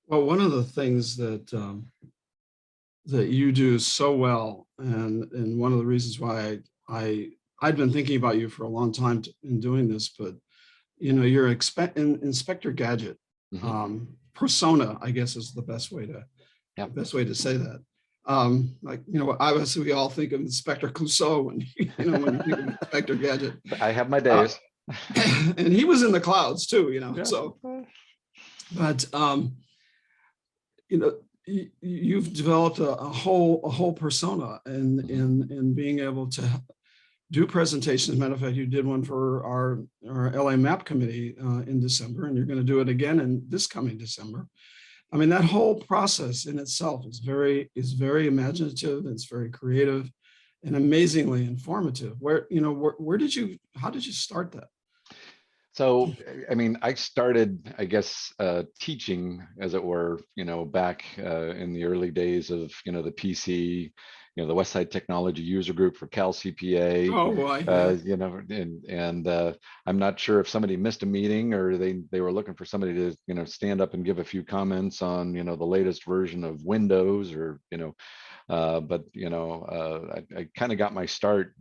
Well, one of the things that you do so well, and one of the reasons why I'd been thinking about you for a long time in doing this, but your Inspector Gadget Hmm. persona, I guess, is the Yep. best way to say that. Like, obviously we all think of Inspector Clouseau when when you think of Inspector Gadget. I have my Uh, days. and he was in the clouds too, Yeah. so, but you know, you've developed a whole persona Hmm. in being able to do presentations. Matter of fact, you did one for our LA Map Committee in December, and you're going to do it again in this coming December. I mean, that whole process in itself is very imaginative. It's very creative, and amazingly informative. How did you start that? So, I mean, I started, I guess, teaching, as it were, back in the early days of, the PC, the West Side Technology User Group for CalCPA. Oh boy, yeah. And I'm not sure if somebody missed a meeting or they were looking for somebody to, stand up and give a few comments on, the latest version of Windows, or, but I kind of got my start,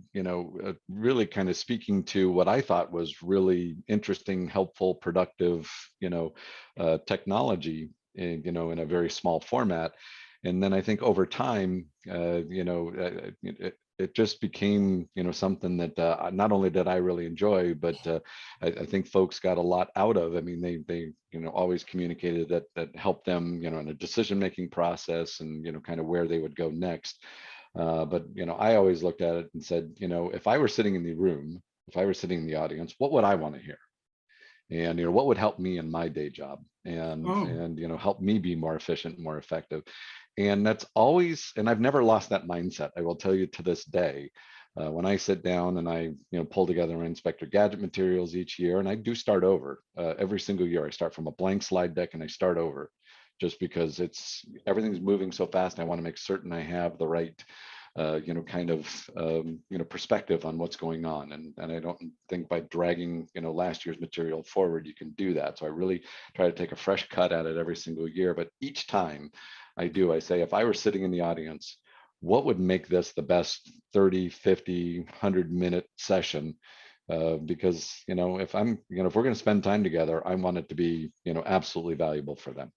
really kind of speaking to what I thought was really interesting, helpful, productive, technology, in a very small format. And then I think over time, it just became, something that not only did I really enjoy, but I think folks got a lot out of. I mean, they always communicated that helped them, in a decision-making process, and kind of where they would go next. But I always looked at it and said, if I were sitting in the room, if I were sitting in the audience, what would I want to hear? And what would help me in my day job, and Oh, and help me be more efficient, more effective. And that's always, and I've never lost that mindset. I will tell you, to this day, when I sit down and I pull together my Inspector Gadget materials each year, and I do start over every single year. I start from a blank slide deck and I start over, just because everything's moving so fast. I want to make certain I have the right kind of perspective on what's going on. And I don't think by dragging last year's material forward you can do that. So I really try to take a fresh cut at it every single year. But each time I say, if I were sitting in the audience, what would make this the best 30, 50, 100-minute session? Because if we're going to spend time together, I want it to be absolutely valuable for them.